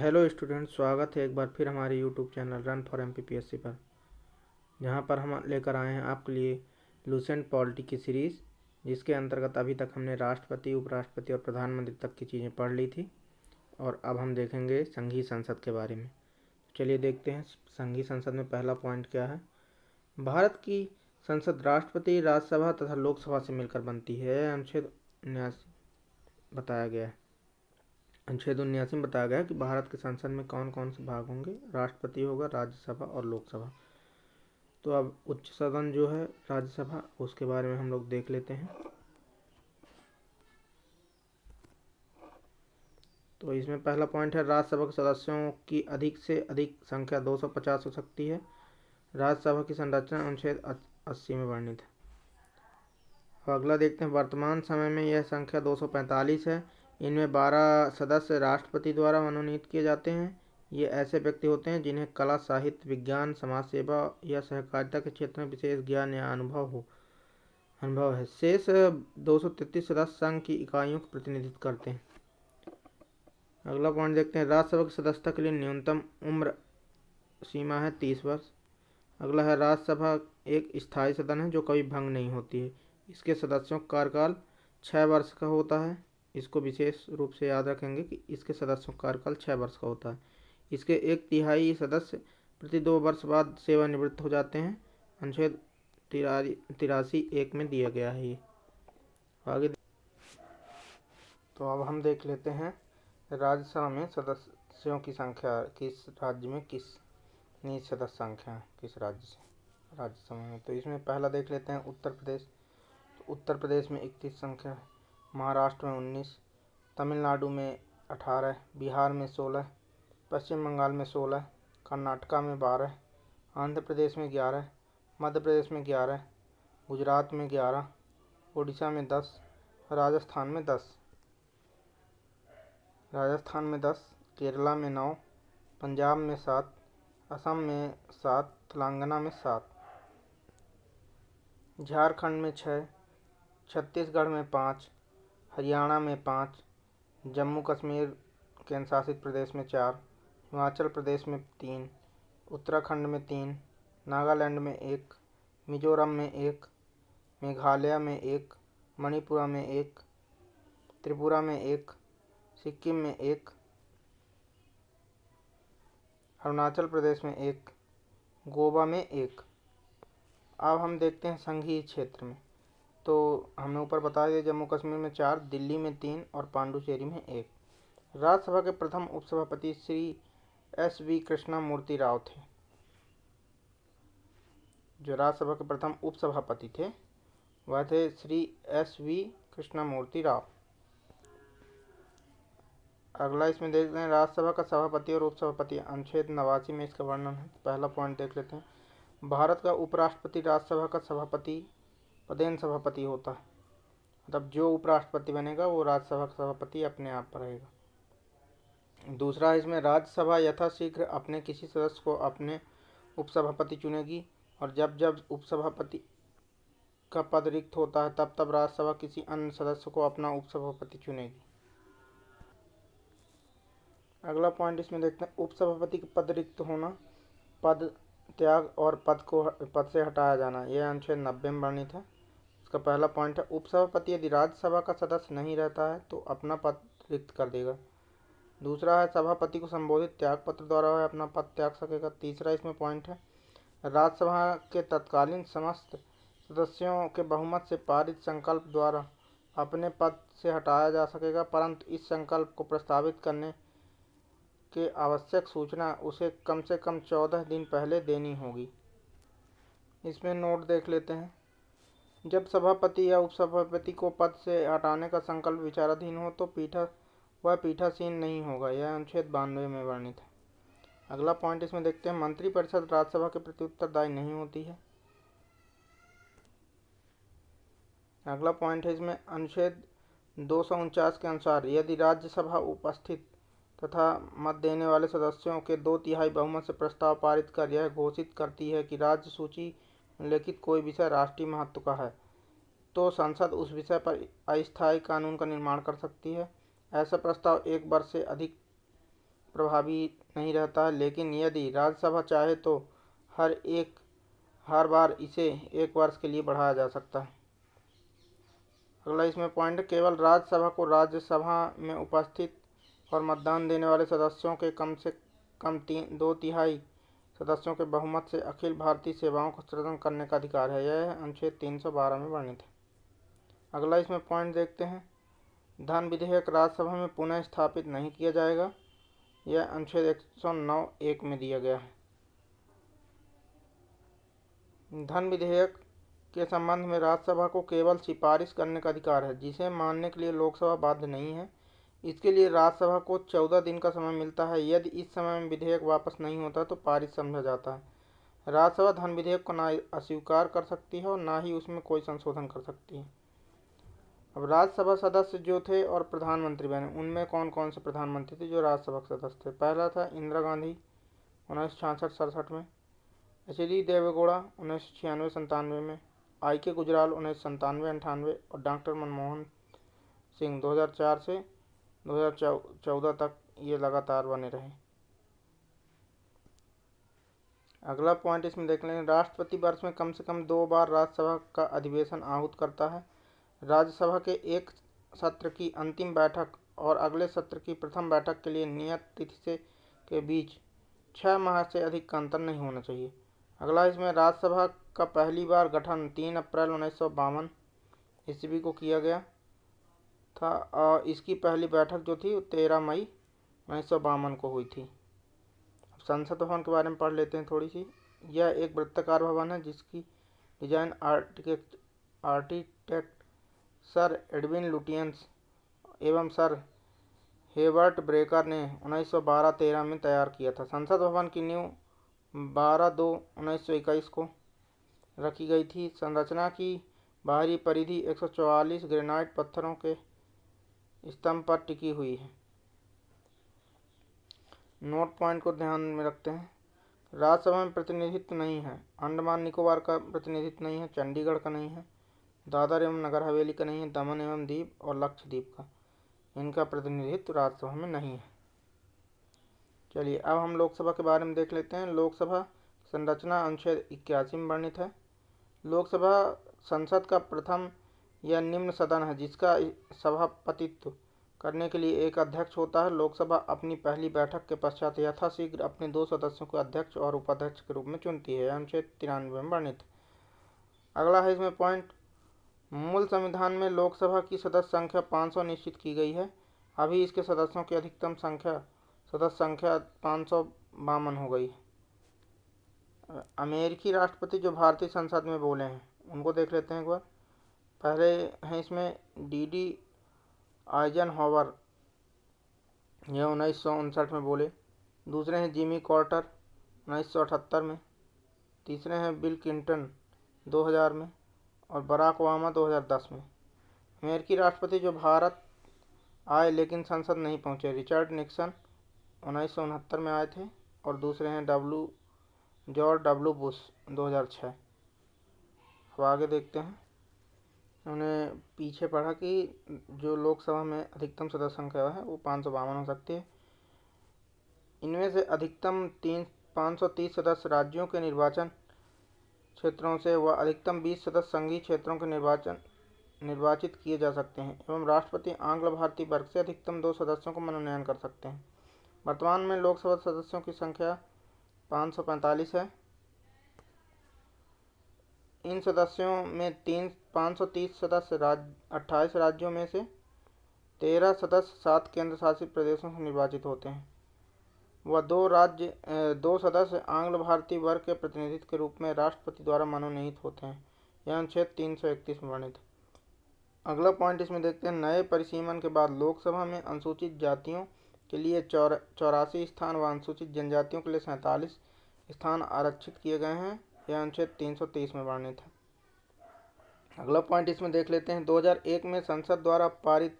Hello student, स्वागत है एक बार फिर हमारे YouTube channel run for MPPSC पर, जहां पर हम लेकर आए हैं आपके लिए लूसेंट पॉलिटी की सीरीज़, जिसके अंतर्गत अभी तक हमने राष्ट्रपति, उपराष्ट्रपति और प्रधानमंत्री तक की चीज़ें पढ़ ली थी। और अब हम देखेंगे संघीय संसद के बारे में। चलिए देखते हैं संघीय संसद में पहला पॉइंट क्या है। भारत की संसद राष्ट्रपति, राज्यसभा तथा लोकसभा से मिलकर बनती है। अनुच्छेद 79 बताया गया है। अनुच्छेद 79 में बताया गया है कि भारत के संसद में कौन कौन से भाग होंगे। राष्ट्रपति होगा, राज्यसभा और लोकसभा। तो अब उच्च सदन जो है राज्यसभा, उसके बारे में हम लोग देख लेते हैं। तो इसमें पहला पॉइंट है, राज्यसभा के सदस्यों की अधिक से अधिक संख्या 250 हो सकती है। राज्यसभा की संरचना अनुच्छेद 80 में वर्णित है। अब अगला देखते हैं, वर्तमान समय में यह संख्या 245 है। इनमें 12 सदस्य राष्ट्रपति द्वारा मनोनीत किए जाते हैं। ये ऐसे व्यक्ति होते हैं जिन्हें कला, साहित्य, विज्ञान, समाज सेवा या सहकारिता के क्षेत्र में विशेष ज्ञान या अनुभव है। शेष 233 सदस्य संघ की इकाइयों का प्रतिनिधित्व करते हैं। अगला पॉइंट देखते हैं, राज्यसभा की सदस्यता के लिए न्यूनतम उम्र सीमा है 30 वर्ष। अगला है, राज्यसभा एक स्थायी सदन है जो कभी भंग नहीं होती है। इसके सदस्यों का कार्यकाल 6 वर्ष का होता है। इसको विशेष रूप से याद रखेंगे कि इसके सदस्यों का कार्यकाल 6 वर्ष का होता है। इसके 1/3 सदस्य प्रति 2 वर्ष बाद सेवानिवृत्त हो जाते हैं। अनुच्छेद 83(1) में दिया गया है ये। आगे तो अब हम देख लेते हैं राज्यसभा में सदस्यों की संख्या किस राज्य में कितनी सदस्य संख्या है, किस राज्य से राज्यसभा में। तो इसमें पहला देख लेते हैं उत्तर प्रदेश। तो उत्तर प्रदेश में 31 संख्या है, महाराष्ट्र में 19, तमिलनाडु में 18, बिहार में 16, पश्चिम बंगाल में 16, कर्नाटका में 12, आंध्र प्रदेश में 11, मध्य प्रदेश में 11, गुजरात में 11, उड़ीसा में 10, राजस्थान में 10, केरला में 9, पंजाब में 7, असम में 7, तेलंगाना में 7, झारखंड में 6, छत्तीसगढ़ में 5, हरियाणा में 5, जम्मू कश्मीर केंद्र शासित प्रदेश में 4, हिमाचल प्रदेश में 3, उत्तराखंड में 3, नागालैंड में 1, मिजोरम में 1, मेघालय में 1, मणिपुर में 1, त्रिपुरा में 1, सिक्किम में 1, अरुणाचल प्रदेश में 1, गोवा में 1। अब हम देखते हैं संघीय क्षेत्र में। तो हमने ऊपर बताया दिया, जम्मू कश्मीर में 4, दिल्ली में 3 और पांडुचेरी में 1। राज्यसभा के प्रथम उपसभापति श्री SV कृष्णा मूर्ति राव थे। जो राज्यसभा के प्रथम उपसभापति थे वह थे श्री SV कृष्णा मूर्ति राव। अगला इसमें देखते हैं, राज्यसभा का सभापति और उपसभापति। अनुच्छेद 89 में इसका वर्णन है। पहला पॉइंट देख लेते हैं, भारत का उपराष्ट्रपति राज्यसभा का सभापति पदेन सभापति होता है। मतलब जो उपराष्ट्रपति बनेगा वो राज्यसभा का सभापति अपने आप पर रहेगा। दूसरा, इसमें राज्यसभा यथाशीघ्र अपने किसी सदस्य को अपने उपसभापति चुनेगी, और जब जब उपसभापति का पद रिक्त होता है तब तब राज्यसभा किसी अन्य सदस्य को अपना उपसभापति चुनेगी। अगला पॉइंट इसमें देखते हैं, उपसभापति का पद रिक्त होना, पद त्याग और पद से हटाया जाना। यह अनुच्छेद 90 में वर्णित है। इसका पहला पॉइंट है, उपसभापति यदि राज्यसभा का सदस्य नहीं रहता है तो अपना पद रिक्त कर देगा। दूसरा है, सभापति को संबोधित त्याग पत्र द्वारा वह अपना पद त्याग सकेगा। तीसरा इसमें पॉइंट है, राज्यसभा के तत्कालीन समस्त सदस्यों के बहुमत से पारित संकल्प द्वारा अपने पद से हटाया जा सकेगा, परंतु इस संकल्प को प्रस्तावित करने के आवश्यक सूचना उसे कम से कम 14 दिन पहले देनी होगी। इसमें नोट देख लेते हैं, जब सभापति या उपसभापति को पद से हटाने का संकल्प विचाराधीन हो तो वह पीठासीन नहीं होगा। यह अनुच्छेद 92 में वर्णित है। अगला पॉइंट इसमें देखते हैं, मंत्रिपरिषद राज्यसभा के प्रति उत्तरदायी नहीं होती है। अगला पॉइंट है इसमें, अनुच्छेद 249 के अनुसार यदि राज्यसभा उपस्थित तथा मत देने वाले सदस्यों के 2/3 बहुमत से प्रस्ताव पारित कर यह घोषित करती है कि राज्य सूची में उल्लेखित कोई विषय राष्ट्रीय महत्व का है, तो संसद उस विषय पर अस्थायी कानून का निर्माण कर सकती है। ऐसा प्रस्ताव 1 वर्ष से अधिक प्रभावी नहीं रहता है, लेकिन यदि राज्यसभा चाहे तो हर बार इसे 1 वर्ष के लिए बढ़ाया जा सकता है। अगला इसमें पॉइंट, केवल राज्यसभा को राज्यसभा में उपस्थित और मतदान देने वाले सदस्यों के कम से कम 2/3 सदस्यों के बहुमत से अखिल भारतीय सेवाओं का सृजन करने का अधिकार है। यह अनुच्छेद 312 में वर्णित है। अगला इसमें पॉइंट देखते हैं, धन विधेयक राज्यसभा में पुनः स्थापित नहीं किया जाएगा। यह अनुच्छेद 109(1) में दिया गया है। धन विधेयक के संबंध में राज्यसभा को केवल सिफारिश करने का अधिकार है, जिसे मानने के लिए लोकसभा बाध्य नहीं है। इसके लिए राज्यसभा को 14 दिन का समय मिलता है। यदि इस समय में विधेयक वापस नहीं होता तो पारित समझा जाता है। राज्यसभा धन विधेयक को न अस्वीकार कर सकती है और न ही उसमें कोई संशोधन कर सकती है। अब राज्यसभा सदस्य जो थे और प्रधानमंत्री बने, उनमें कौन कौन से प्रधानमंत्री थे जो राज्यसभा के सदस्य थे। पहला था इंदिरा गांधी 1966-67 में, एच.डी. देवेगौड़ा 1996-97 में, आई.के. गुजराल 1997-98 और डॉक्टर मनमोहन सिंह 2004 से 2014 तक ये लगातार बने रहे। अगला पॉइंट इसमें देख लें, राष्ट्रपति वर्ष में कम से कम 2 बार राज्यसभा का अधिवेशन आहूत करता है। राज्यसभा के एक सत्र की अंतिम बैठक और अगले सत्र की प्रथम बैठक के लिए नियत तिथि के बीच 6 माह से अधिक का अंतर नहीं होना चाहिए। अगला इसमें राज्यसभा का पहली बार गठन 3 अप्रैल 1952 ईस्वी को किया गया था और इसकी पहली बैठक जो थी 13 मई 1952 को हुई थी। संसद भवन के बारे में पढ़ लेते हैं थोड़ी सी। यह एक वृत्ताकार भवन है जिसकी design architect sir Edwin Lutyens एवं सर हेबर्ट ब्रेकर ने 1912-13 में तैयार किया था। संसद भवन की नींव 12/2/1921 को रखी गई थी। संरचना की बाहरी परिधि 144 ग्रेनाइट पत्थरों के स्तंभ पर टिकी हुई है। नोट पॉइंट को ध्यान में रखते हैं, राज्यसभा में प्रतिनिधित्व नहीं है। अंडमान निकोबार का प्रतिनिधित्व नहीं है, चंडीगढ़ का नहीं है, दादर एवं नगर हवेली का नहीं है, दमन एवं दीव और लक्षद्वीप का, इनका प्रतिनिधित्व राज्यसभा में नहीं है। चलिए अब हम लोकसभा के बारे में देख लेते हैं। लोकसभा संरचना अनुच्छेद 81 में वर्णित है। लोकसभा संसद का प्रथम या निम्न सदन है जिसका सभापतित्व करने के लिए एक अध्यक्ष होता है। लोकसभा अपनी पहली बैठक के पश्चात यथाशीघ्र अपने 2 सदस्यों को अध्यक्ष और उपाध्यक्ष के रूप में चुनती है। अनुच्छेद 93 में वर्णित। अगला है इसमें पॉइंट, मूल संविधान में लोकसभा की सदस्य संख्या 500 निश्चित की गई है। अभी इसके सदस्यों की अधिकतम सदस्य संख्या 552 हो गई है। अमेरिकी राष्ट्रपति जो भारतीय संसद में बोले हैं उनको देख लेते हैं एक बार। पहले हैं इसमें डी आइजनहॉवर, यह 1959 में बोले। दूसरे हैं जिमी कार्टर 1978 में। तीसरे हैं बिल क्लिंटन 2000 में और बराक ओबामा 2010 में। अमेरिकी राष्ट्रपति जो भारत आए लेकिन संसद नहीं पहुंचे, रिचर्ड निक्सन 1969 में आए थे और दूसरे हैं जॉर्ज डब्ल्यू बुश 2006। अब आगे देखते हैं। उन्हें पीछे पढ़ा कि जो लोकसभा में अधिकतम सदस्य संख्या है वो 552 हो सकती है। इनमें से अधिकतम 530 सदस्य राज्यों के निर्वाचन क्षेत्रों से व अधिकतम 20 सदस्य संघीय क्षेत्रों के निर्वाचित किए जा सकते हैं एवं राष्ट्रपति आंग्ल भारतीय वर्ग से अधिकतम 2 सदस्यों को मनोनयन कर सकते हैं। वर्तमान में लोकसभा सदस्यों की संख्या 545 है। इन सदस्यों में 530 सदस्य 28 राज्यों में से, 13 सदस्य 7 केंद्र शासित प्रदेशों से निर्वाचित होते हैं व 2 सदस्य आंग्ल भारतीय वर्ग के प्रतिनिधित्व के रूप में राष्ट्रपति द्वारा मनोनीत होते हैं। यह अनुच्छेद 331 में वर्णित है। अगला पॉइंट इसमें देखते हैं, नए परिसीमन के बाद लोकसभा में अनुसूचित जातियों के लिए 84 स्थान व अनुसूचित जनजातियों के लिए 47 स्थान आरक्षित किए गए हैं। यह अनुच्छेद 330 में वर्णित है। अगला पॉइंट इसमें देख लेते हैं, 2001 में संसद द्वारा पारित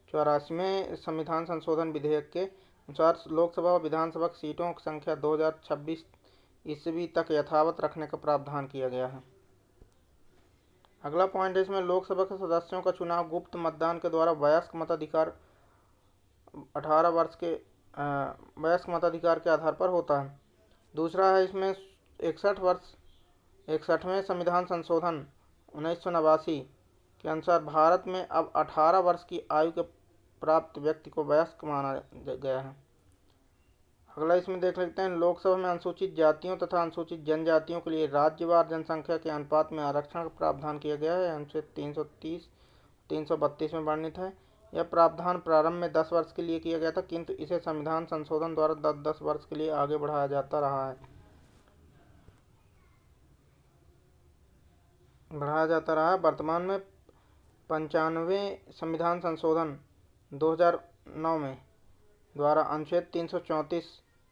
84वें संविधान संशोधन विधेयक के अनुसार लोकसभा और विधानसभा की सीटों की संख्या 2026 ईस्वी तक यथावत रखने का प्रावधान किया गया है। अगला पॉइंट इसमें लोकसभा के सदस्यों का चुनाव गुप्त मतदान के द्वारा वयस्क 18 वर्ष के वयस्क मताधिकार के आधार पर होता है। दूसरा है इसमें 61वें संविधान संशोधन 1989 के अनुसार भारत में अब 18 वर्ष की आयु के प्राप्त व्यक्ति को वयस्क माना गया है। अगला इसमें देख लेते हैं, लोकसभा में अनुसूचित जातियों तथा अनुसूचित जनजातियों के लिए राज्यवार जनसंख्या के अनुपात में आरक्षण का प्रावधान किया गया है। अनुच्छेद 330 332 में वर्णित है। यह प्रावधान प्रारंभ में 10 वर्ष के लिए किया गया था, किंतु इसे संविधान संशोधन द्वारा 10 वर्ष के लिए आगे बढ़ाया जाता रहा है वर्तमान में 95वें संविधान संशोधन 2009 में द्वारा अनुच्छेद 334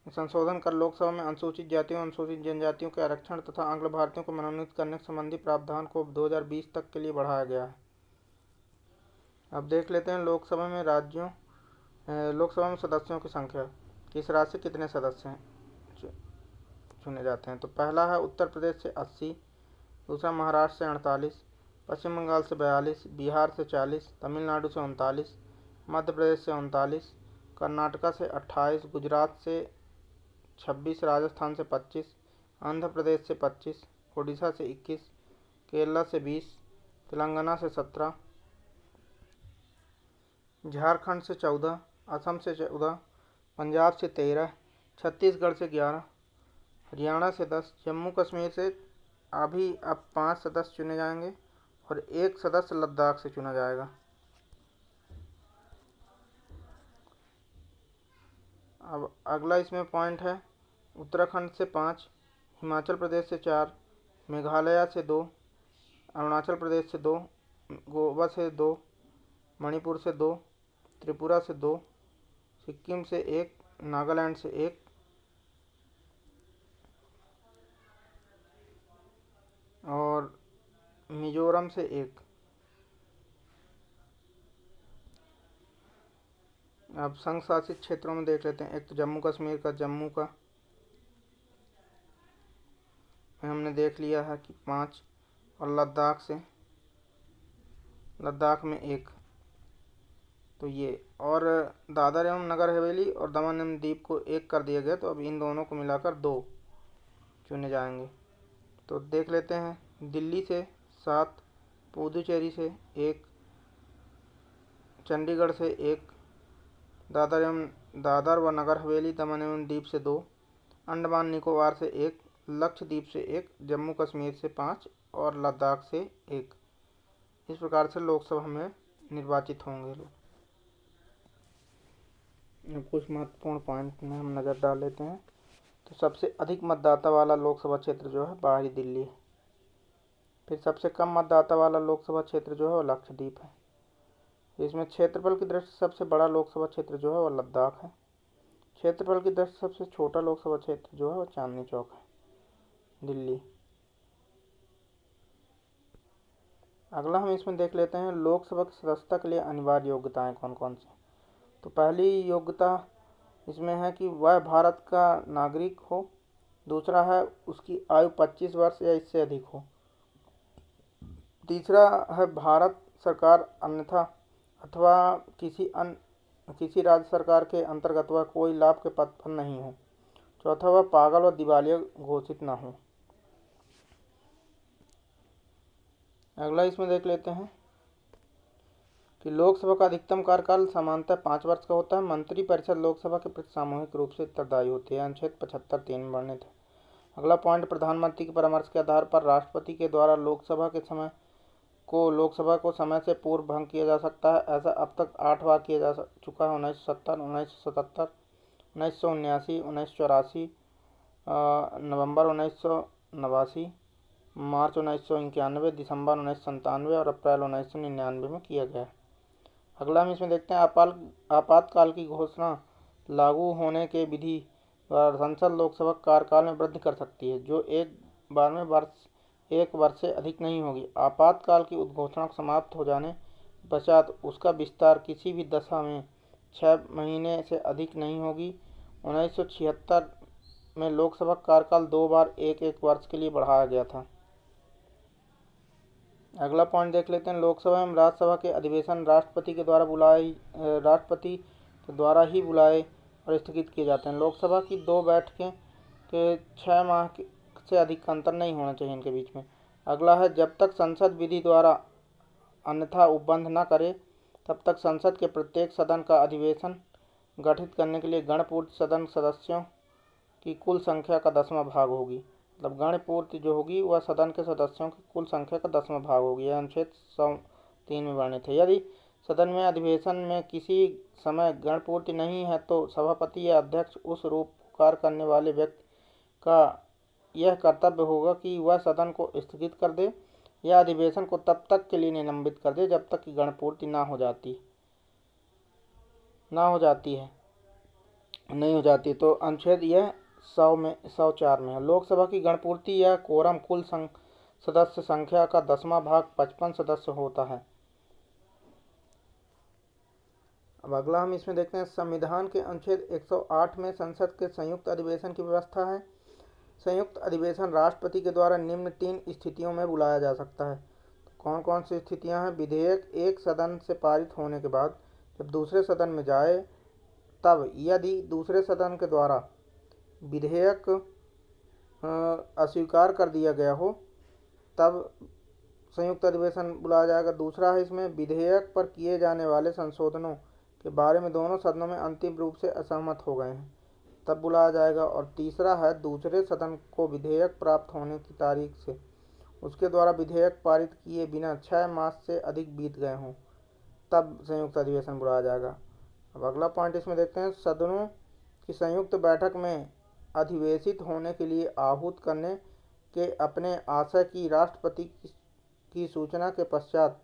संशोधन कर लोकसभा में अनुसूचित जातियों अनुसूचित जनजातियों के आरक्षण तथा आंग्ल भारतीयों को मनोनीत करने संबंधी प्रावधान को 2020 तक के लिए बढ़ाया गया है। अब देख लेते हैं लोकसभा में सदस्यों की संख्या, किस राज्य से कितने सदस्य हैं चुने जाते हैं। तो पहला है उत्तर प्रदेश से 80, दूसरा महाराष्ट्र से 48, पश्चिम बंगाल से 42, बिहार से 40, तमिलनाडु से 39, मध्य प्रदेश से 39, कर्नाटका से 28, गुजरात से 26, राजस्थान से 25, आंध्र प्रदेश से 25, उड़ीसा से 21, केरला से 20, तेलंगाना से 17, झारखंड से 14, असम से 14, पंजाब से 13, छत्तीसगढ़ से 11, हरियाणा से 10, जम्मू कश्मीर से अब 5 सदस्य चुने जाएंगे और 1 सदस्य लद्दाख से चुना जाएगा। अब अगला इसमें पॉइंट है, उत्तराखंड से 5, हिमाचल प्रदेश से 4, मेघालय से 2, अरुणाचल प्रदेश से 2, गोवा से 2, मणिपुर से 2, त्रिपुरा से 2, सिक्किम से 1, नागालैंड से 1, और मिजोरम से 1। अब संघ शासित क्षेत्रों में देख लेते हैं। एक तो जम्मू कश्मीर का, जम्मू का हमने देख लिया है कि 5, और लद्दाख में 1। तो ये, और दादर एवं नगर हवेली और दमन एवं दीव को 1 कर दिया गया, तो अब इन दोनों को मिलाकर 2 चुने जाएंगे। तो देख लेते हैं, दिल्ली से 7, पुदुचेरी से 1, चंडीगढ़ से 1, दादर व नगर हवेली दमन एवं दीव से 2, अंडमान निकोबार से 1, लक्षद्वीप से 1, जम्मू कश्मीर से 5 और लद्दाख से 1। इस प्रकार से लोकसभा में निर्वाचित होंगे लोग। कुछ महत्वपूर्ण पॉइंट में हम नज़र डाल लेते हैं। तो सबसे अधिक मतदाता वाला लोकसभा क्षेत्र जो है बाहरी दिल्ली है। फिर सबसे कम मतदाता वाला लोकसभा क्षेत्र जो है वो लक्षद्वीप है। इसमें क्षेत्रफल की दृष्टि से सबसे बड़ा लोकसभा क्षेत्र जो है वो लद्दाख है। क्षेत्रफल की दृष्टि से सबसे छोटा लोकसभा क्षेत्र जो है वो चांदनी चौक है, दिल्ली। अगला हम इसमें देख लेते हैं, लोकसभा की सदस्यता के लिए अनिवार्य योग्यताएं कौन कौन सी। तो पहली योग्यता इसमें है कि वह भारत का नागरिक हो। दूसरा है उसकी आयु 25 वर्ष या इससे अधिक हो। तीसरा है भारत सरकार अन्यथा अथवा किसी राज्य सरकार के अंतर्गत वह कोई लाभ के पद पर नहीं हो। चौथा, वह पागल व दिवालिया घोषित न हो। अगला इसमें देख लेते हैं कि लोकसभा का अधिकतम कार्यकाल सामान्यतः 5 वर्ष का होता है। मंत्री परिषद लोकसभा के प्रति सामूहिक रूप से उत्तरदायी होती है। अनुच्छेद 75(3) में वर्णित है। अगला पॉइंट, प्रधानमंत्री के परामर्श के आधार पर राष्ट्रपति के द्वारा लोकसभा को समय से पूर्व भंग किया जा सकता है। ऐसा अब तक 8 बार किया जा चुका है। 1970, 1977, 1979, 1984, नवंबर 1989, मार्च 1991, दिसंबर 1997 और अप्रैल 1999 में किया गया। अगला हम इसमें देखते हैं, आपातकाल की घोषणा लागू होने के विधि द्वारा संसद लोकसभा कार्यकाल में वृद्धि कर सकती है, जो एक बार में एक वर्ष से अधिक नहीं होगी। आपातकाल की उद्घोषणा समाप्त हो जाने पश्चात उसका विस्तार किसी भी दशा में 6 महीने से अधिक नहीं होगी। 1976 में लोकसभा कार्यकाल 2 बार 1-1 वर्ष के लिए बढ़ाया गया था। अगला पॉइंट देख लेते हैं, लोकसभा एवं राज्यसभा के अधिवेशन राष्ट्रपति के द्वारा ही बुलाए और स्थगित किए जाते हैं। लोकसभा की 2 बैठकें के 6 माह से अधिक का अंतर नहीं होना चाहिए इनके बीच में। अगला है, जब तक संसद विधि द्वारा अन्यथा उपबंध न करे तब तक संसद के प्रत्येक सदन का अधिवेशन गठित करने के लिए गणपूर्ति सदन सदस्यों की कुल संख्या का 10वां भाग होगी। मतलब गणपूर्ति जो होगी वह सदन के सदस्यों की कुल संख्या का 10वां भाग होगी। यह अनुच्छेद 103 में वर्णित है। यदि सदन में अधिवेशन में किसी समय गणपूर्ति नहीं है तो सभापति या अध्यक्ष उस रूप कार्य करने वाले व्यक्ति का यह कर्तव्य होगा कि वह सदन को स्थगित कर दे या अधिवेशन को तब तक के लिए निलंबित कर दे जब तक कि गणपूर्ति नहीं हो जाती। तो अनुच्छेद यह 104 में है। लोकसभा की गणपूर्ति या कोरम कुल सदस्य संख्या का 10वां भाग 55 सदस्य होता है। अब अगला हम इसमें देखते हैं, संविधान के अनुच्छेद 108 में संसद के संयुक्त अधिवेशन की व्यवस्था है। संयुक्त अधिवेशन राष्ट्रपति के द्वारा निम्न 3 स्थितियों में बुलाया जा सकता है। तो कौन कौन सी स्थितियां हैं? विधेयक एक सदन से पारित होने के बाद जब दूसरे सदन में जाए, तब यदि दूसरे सदन के द्वारा विधेयक अस्वीकार कर दिया गया हो तब संयुक्त अधिवेशन बुलाया जाएगा। दूसरा है इसमें, विधेयक पर किए जाने वाले संशोधनों के बारे में दोनों सदनों में अंतिम रूप से असहमत हो गए हैं तब बुलाया जाएगा। और तीसरा है, दूसरे सदन को विधेयक प्राप्त होने की तारीख से उसके द्वारा विधेयक पारित किए बिना 6 मास से अधिक बीत गए हों तब संयुक्त अधिवेशन बुलाया जाएगा। अब अगला पॉइंट इसमें देखते हैं, सदनों की संयुक्त बैठक में अधिवेशित होने के लिए आहूत करने के अपने आशय की राष्ट्रपति की सूचना के पश्चात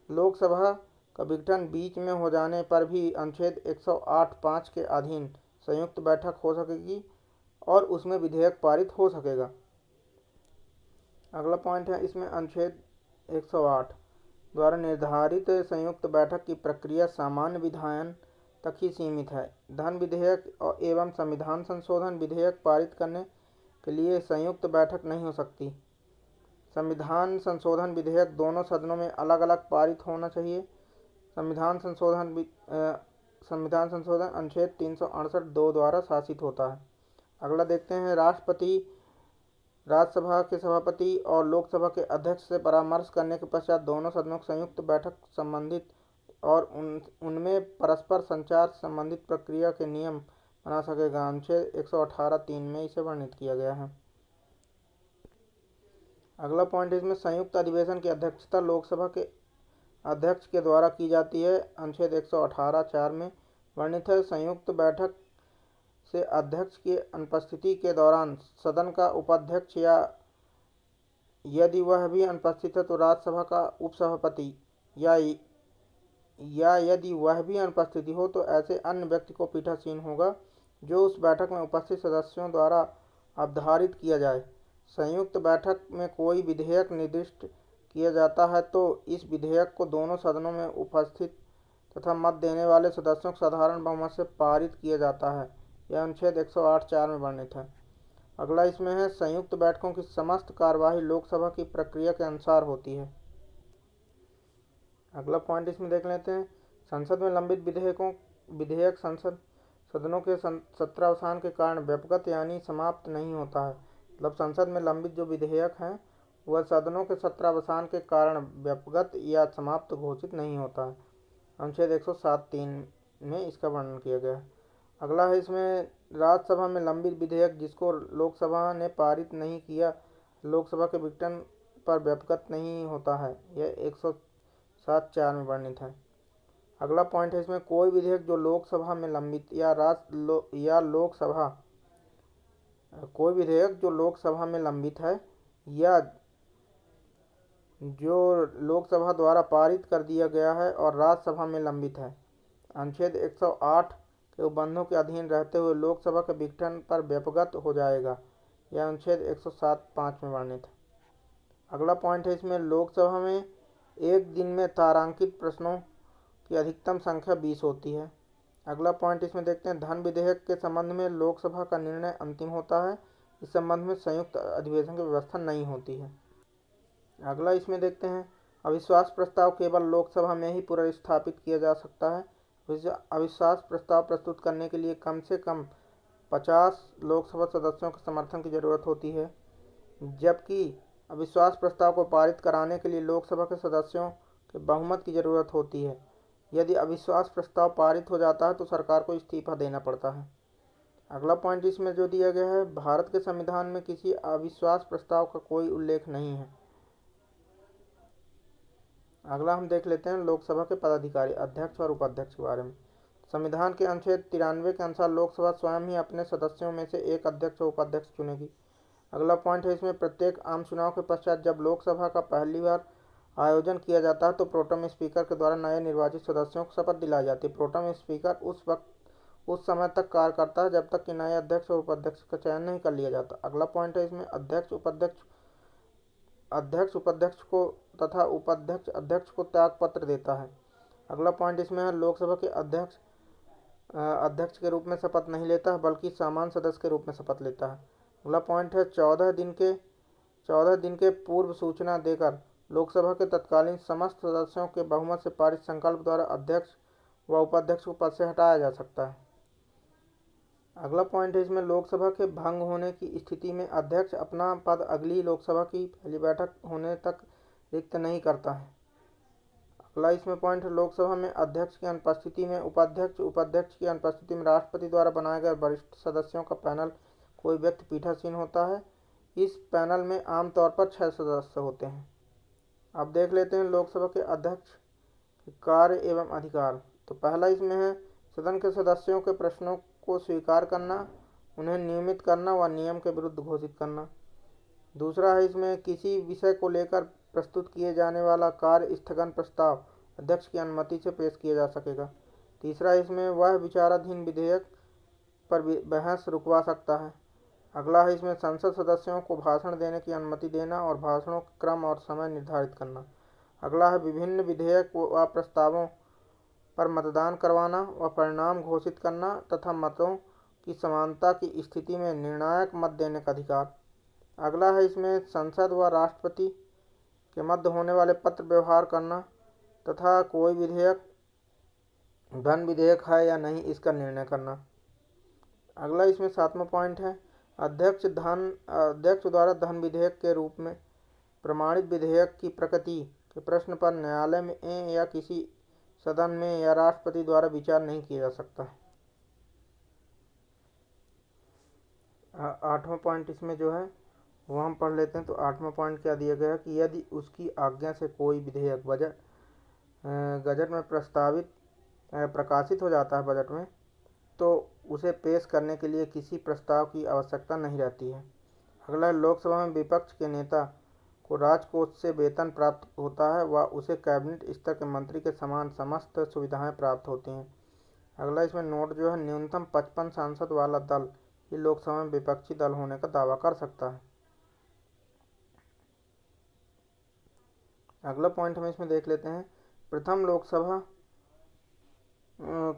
लोकसभा का विघटन बीच में हो जाने पर भी अनुच्छेद 108(5) के अधीन संयुक्त बैठक हो सकेगी और उसमें विधेयक पारित हो सकेगा। अगला पॉइंट है इसमें, अनुच्छेद 108 द्वारा निर्धारित संयुक्त बैठक की प्रक्रिया सामान्य विधायन तक ही सीमित है। धन विधेयक एवं संविधान संशोधन विधेयक पारित करने के लिए संयुक्त बैठक नहीं हो सकती। संविधान संशोधन विधेयक दोनों सदनों में अलग अलग पारित होना चाहिए। संविधान संशोधन अनुच्छेद 368(2) द्वारा शासित होता है। अगला देखते हैं, राष्ट्रपति राज्यसभा के सभापति और लोकसभा के अध्यक्ष से परामर्श करने के पश्चात दोनों सदनों की संयुक्त बैठक संबंधित और उनमें परस्पर संचार संबंधित प्रक्रिया के नियम बना सकेगा। अनुच्छेद 118(3) में इसे वर्णित किया गया है। अगला पॉइंट इसमें, संयुक्त अधिवेशन की अध्यक्षता लोकसभा के अध्यक्ष के द्वारा की जाती है। अनुच्छेद 118(4) में वर्णित है, संयुक्त बैठक से अध्यक्ष की अनुपस्थिति के दौरान सदन का उपाध्यक्ष या यदि वह भी अनुपस्थित है तो राज्यसभा का उपसभापति या यदि वह भी अनुपस्थिति हो तो ऐसे अन्य व्यक्ति को पीठासीन होगा जो उस बैठक में उपस्थित सदस्यों द्वारा अवधारित किया जाए। संयुक्त बैठक में कोई विधेयक निर्दिष्ट किया जाता है तो इस विधेयक को दोनों सदनों में उपस्थित तथा मत देने वाले सदस्यों को साधारण बहुमत से पारित किया जाता है। यह अनुच्छेद 108(4) में वर्णित है। अगला इसमें है, संयुक्त बैठकों की समस्त कार्यवाही लोकसभा की प्रक्रिया के अनुसार होती है। अगला पॉइंट इसमें देख लेते हैं, संसद में लंबित विधेयक सदनों के सत्रावसान के कारण व्यपगत यानी समाप्त नहीं होता है। मतलब संसद में लंबित जो विधेयक हैं वह सदनों के सत्रावसान के कारण व्यपगत या समाप्त घोषित नहीं होता है। अनुच्छेद 107(3) में इसका वर्णन किया गया है। अगला है इसमें, राज्यसभा में लंबित विधेयक जिसको लोकसभा ने पारित नहीं किया लोकसभा के विघटन पर व्यपगत नहीं होता है। यह 107(4) में वर्णित है। अगला पॉइंट है इसमें, कोई विधेयक जो लोकसभा में लंबित कोई विधेयक जो लोकसभा में लंबित है या जो लोकसभा द्वारा पारित कर दिया गया है और राज्यसभा में लंबित है, अनुच्छेद 108 के उपबंधों के अधीन रहते हुए लोकसभा के विघटन पर व्यपगत हो जाएगा। यह अनुच्छेद 107(5) में वर्णित है। अगला पॉइंट है इसमें, लोकसभा में एक दिन में तारांकित प्रश्नों की अधिकतम संख्या 20 होती है। अगला पॉइंट इसमें देखते हैं, धन विधेयक के संबंध में लोकसभा का निर्णय अंतिम होता है। इस संबंध में संयुक्त अधिवेशन की व्यवस्था नहीं होती है। अगला इसमें देखते हैं, अविश्वास प्रस्ताव केवल लोकसभा में ही पुनर्स्थापित किया जा सकता है। अविश्वास प्रस्ताव प्रस्तुत करने के लिए कम से कम 50 लोकसभा सदस्यों के समर्थन की जरूरत होती है, जबकि अविश्वास प्रस्ताव को पारित कराने के लिए लोकसभा के सदस्यों के बहुमत की जरूरत होती है। यदि अविश्वास प्रस्ताव पारित हो जाता है तो सरकार को इस्तीफा देना पड़ता है। अगला पॉइंट इसमें जो दिया गया है, भारत के संविधान में किसी अविश्वास प्रस्ताव का कोई उल्लेख नहीं है। अगला हम देख लेते हैं लोकसभा के पदाधिकारी, अध्यक्ष और उपाध्यक्ष के बारे में। संविधान के अनुच्छेद 93 के अनुसार लोकसभा स्वयं ही अपने सदस्यों में से एक अध्यक्ष और उपाध्यक्ष चुनेगी। अगला पॉइंट है इसमें, प्रत्येक आम चुनाव के पश्चात जब लोकसभा का पहली बार आयोजन किया जाता है तो प्रोटेम स्पीकर के द्वारा नए निर्वाचित सदस्यों को शपथ दिलाई जाती है। प्रोटेम स्पीकर उस समय तक कार्य करता है जब तक कि नए अध्यक्ष और उपाध्यक्ष का चयन नहीं कर लिया जाता। अगला पॉइंट है इसमें, अध्यक्ष उपाध्यक्ष को तथा उपाध्यक्ष अध्यक्ष को त्याग पत्र देता है। अगला पॉइंट इसमें है, लोकसभा के अध्यक्ष के रूप में शपथ नहीं लेता है बल्कि सामान्य सदस्य के रूप में शपथ लेता है। अगला पॉइंट है, 14 दिन के पूर्व सूचना देकर लोकसभा के तत्कालीन समस्त सदस्यों के बहुमत से पारित संकल्प द्वारा अध्यक्ष व उपाध्यक्ष को पद से हटाया जा सकता है। अगला पॉइंट है इसमें, लोकसभा के भंग होने की स्थिति में अध्यक्ष अपना पद अगली लोकसभा की पहली बैठक होने तक रिक्त नहीं करता है। अगला इसमें पॉइंट है, लोकसभा में अध्यक्ष की अनुपस्थिति में उपाध्यक्ष की अनुपस्थिति में राष्ट्रपति द्वारा बनाए गए वरिष्ठ सदस्यों का पैनल कोई व्यक्ति पीठासीन होता है। इस पैनल में आमतौर पर 6 सदस्य होते हैं। अब देख लेते हैं लोकसभा के अध्यक्ष के कार्य एवं अधिकार। तो पहला इसमें है, सदन के सदस्यों के प्रश्नों को स्वीकार करना, उन्हें नियमित करना व नियम के विरुद्ध घोषित करना। दूसरा है इसमें, किसी विषय को लेकर प्रस्तुत किए जाने वाला कार्य स्थगन प्रस्ताव अध्यक्ष की अनुमति से पेश किया जा सकेगा। तीसरा इसमें, वह विचाराधीन विधेयक पर बहस रुकवा सकता है। अगला है इसमें, संसद सदस्यों को भाषण देने की अनुमति देना और भाषणों का क्रम और समय निर्धारित करना। अगला है, विभिन्न विधेयक व प्रस्तावों पर मतदान करवाना व परिणाम घोषित करना तथा मतों की समानता की स्थिति में निर्णायक मत देने का अधिकार। अगला है इसमें, संसद व राष्ट्रपति के मध्य होने वाले पत्र व्यवहार करना तथा कोई विधेयक धन विधेयक है या नहीं इसका निर्णय करना। अगला इसमें 7वां पॉइंट है, अध्यक्ष द्वारा धन विधेयक के रूप में प्रमाणित विधेयक की प्रकृति के प्रश्न पर न्यायालय में या किसी सदन में या राष्ट्रपति द्वारा विचार नहीं किया जा सकता। 8वां पॉइंट इसमें जो है वो हम पढ़ लेते हैं। तो 8वां पॉइंट क्या दिया गया है कि यदि उसकी आज्ञा से कोई विधेयक गजट में प्रकाशित हो जाता है बजट में, तो उसे पेश करने के लिए किसी प्रस्ताव की आवश्यकता नहीं रहती है। अगला, लोकसभा में विपक्ष के नेता को राजकोष से वेतन प्राप्त होता है व उसे कैबिनेट स्तर के मंत्री के समान समस्त सुविधाएं प्राप्त होती हैं। अगला इसमें नोट जो है, न्यूनतम 55 सांसद वाला दल ही लोकसभा में विपक्षी दल होने का दावा कर सकता है। अगला पॉइंट हम इसमें देख लेते हैं, प्रथम लोकसभा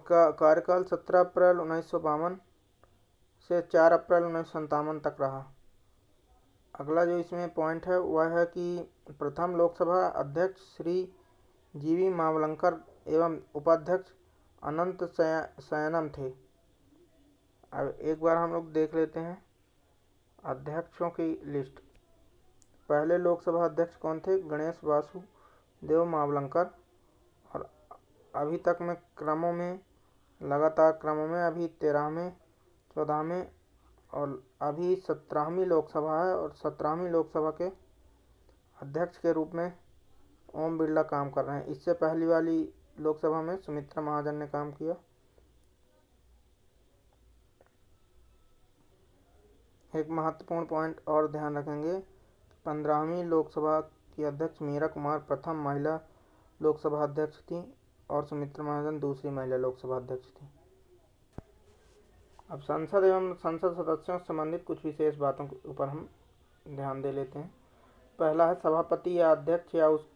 का कार्यकाल 17 अप्रैल 1952 से 4 अप्रैल 1957 तक रहा। अगला जो इसमें पॉइंट है वह है कि प्रथम लोकसभा अध्यक्ष श्री जीवी मावलंकर एवं उपाध्यक्ष अनंत शयनम थे। अब एक बार हम लोग देख लेते हैं अध्यक्षों की लिस्ट। पहले लोकसभा अध्यक्ष कौन थे? गणेश वासुदेव मावलंकर। और अभी तक में लगातार क्रमों में अभी 13वें 14वें और अभी 17वीं लोकसभा है और 17वीं लोकसभा के अध्यक्ष के रूप में ओम बिरला काम कर रहे हैं। इससे पहली वाली लोकसभा में सुमित्रा महाजन ने काम किया। एक महत्वपूर्ण पॉइंट और ध्यान रखेंगे, 15वीं लोकसभा की अध्यक्ष मीरा कुमार प्रथम महिला लोकसभा अध्यक्ष थी और सुमित्रा महाजन दूसरी महिला लोकसभा अध्यक्ष थी। अब संसद एवं संसद सदस्यों से संबंधित कुछ विशेष बातों के ऊपर हम ध्यान दे लेते हैं। पहला है, सभापति या अध्यक्ष या उस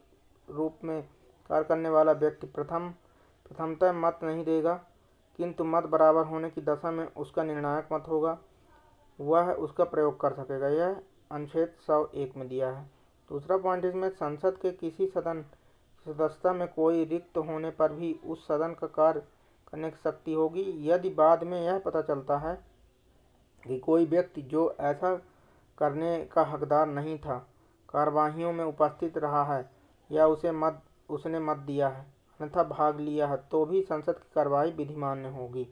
रूप में कार्य करने वाला व्यक्ति प्रथमतः मत नहीं देगा, किंतु मत बराबर होने की दशा में उसका निर्णायक मत होगा, वह उसका प्रयोग कर सकेगा। यह अनुच्छेद 101 में दिया है। दूसरा पॉइंट इसमें, संसद के किसी सदन की सदस्यता में कोई रिक्त होने पर भी उस सदन का कार्य करने की शक्ति होगी यदि बाद में यह पता चलता है कि कोई व्यक्ति जो ऐसा करने का हकदार नहीं था कार्यवाहियों में उपस्थित रहा है या उसने मत दिया है अन्यथा भाग लिया है तो भी संसद की कार्यवाही विधिमान्य होगी।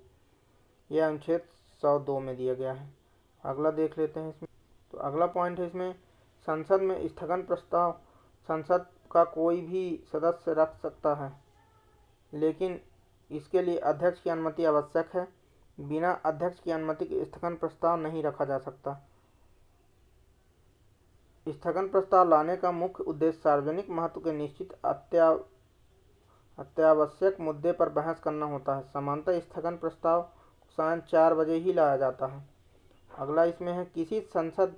यह अनुच्छेद 102 में दिया गया है। अगला देख लेते हैं इसमें। तो अगला पॉइंट है इसमें, संसद में स्थगन प्रस्ताव संसद का कोई भी सदस्य रख सकता है, लेकिन इसके लिए अध्यक्ष की अनुमति आवश्यक है। बिना अध्यक्ष की अनुमति के स्थगन प्रस्ताव नहीं रखा जा सकता। स्थगन प्रस्ताव लाने का मुख्य उद्देश्य सार्वजनिक महत्व के निश्चित अत्यावश्यक मुद्दे पर बहस करना होता है। सामान्यतः स्थगन प्रस्ताव सायं 4 बजे ही लाया जाता है। अगला इसमें है, किसी संसद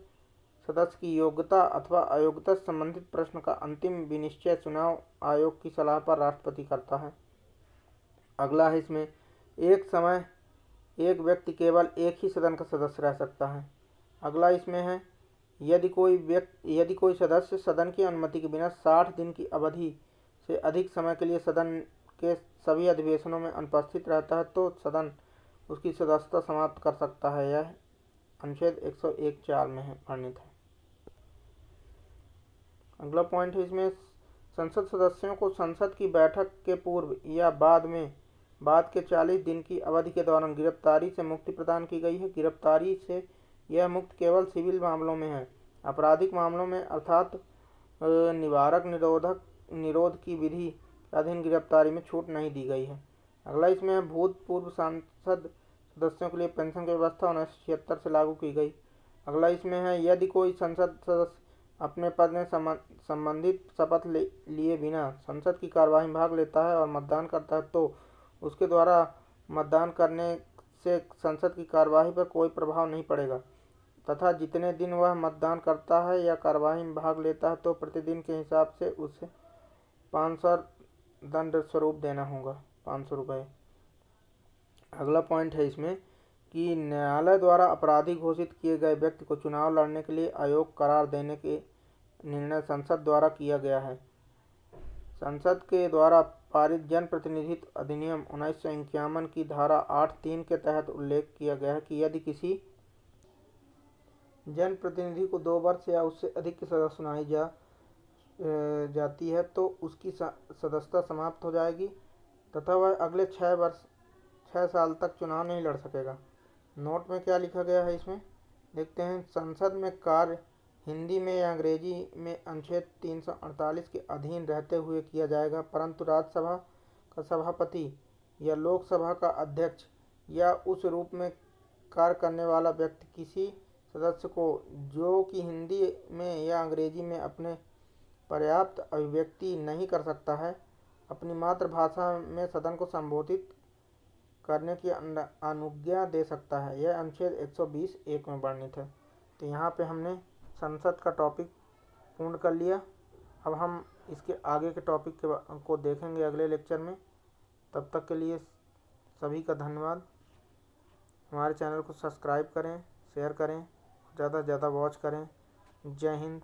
सदस्य की योग्यता अथवा अयोग्यता से संबंधित प्रश्न का अंतिम विनिश्चय चुनाव आयोग की सलाह पर राष्ट्रपति करता है। अगला है इसमें, एक समय एक व्यक्ति केवल एक ही सदन का सदस्य रह सकता है। अगला इसमें है, यदि कोई सदस्य सदन की अनुमति के बिना 60 दिन की अवधि से अधिक समय के लिए सदन के सभी अधिवेशनों में अनुपस्थित रहता है तो सदन उसकी सदस्यता समाप्त कर सकता है। यह अनुच्छेद 101(4) में है वर्णित है। अगला पॉइंट है इसमें, संसद सदस्यों को संसद की बैठक के पूर्व या बाद के 40 दिन की अवधि के दौरान गिरफ्तारी से मुक्ति प्रदान की गई है। गिरफ्तारी से यह मुक्ति केवल सिविल मामलों में है। आपराधिक मामलों में अर्थात निवारक निरोध की विधि के अधीन गिरफ्तारी में छूट नहीं दी गई है। अगला इसमें है, भूतपूर्व संसद सदस्यों के लिए पेंशन की व्यवस्था 1976 से लागू की गई। अगला इसमें है, यदि कोई संसद सदस्य अपने पद में संबंधित शपथ लिए बिना संसद की कार्यवाही में भाग लेता है और मतदान करता है तो उसके द्वारा मतदान करने से संसद की कार्यवाही पर कोई प्रभाव नहीं पड़ेगा तथा जितने दिन वह मतदान करता है या कार्यवाही में भाग लेता है तो प्रतिदिन के हिसाब से उसे 500 दंड स्वरूप देना होगा, 500 रुपये। अगला पॉइंट है इसमें कि न्यायालय द्वारा अपराधी घोषित किए गए व्यक्ति को चुनाव लड़ने के लिए अयोग्य करार देने के निर्णय संसद द्वारा किया गया है। संसद के द्वारा पारित जन प्रतिनिधित्व अधिनियम 1951 की धारा 8(3) के तहत उल्लेख किया गया है कि यदि किसी जन प्रतिनिधि को 2 वर्ष या उससे अधिक की सजा सुनाई जाती है तो उसकी सदस्यता समाप्त हो जाएगी तथा वह अगले 6 साल तक चुनाव नहीं लड़ सकेगा। नोट में क्या लिखा गया है इसमें देखते हैं। संसद में कार्य हिंदी में या अंग्रेजी में अनुच्छेद 348 के अधीन रहते हुए किया जाएगा, परंतु राज्यसभा का सभापति या लोकसभा का अध्यक्ष या उस रूप में कार्य करने वाला व्यक्ति किसी सदस्य को जो कि हिंदी में या अंग्रेजी में अपने पर्याप्त अभिव्यक्ति नहीं कर सकता है, अपनी मातृभाषा में सदन को संबोधित करने की अनुज्ञा दे सकता है। यह अनुच्छेद 120(1) में वर्णित है। तो यहाँ पे हमने संसद का टॉपिक पूर्ण कर लिया। अब हम इसके आगे के टॉपिक को देखेंगे अगले लेक्चर में। तब तक के लिए सभी का धन्यवाद। हमारे चैनल को सब्सक्राइब करें, शेयर करें, ज़्यादा से ज़्यादा वॉच करें। जय हिंद।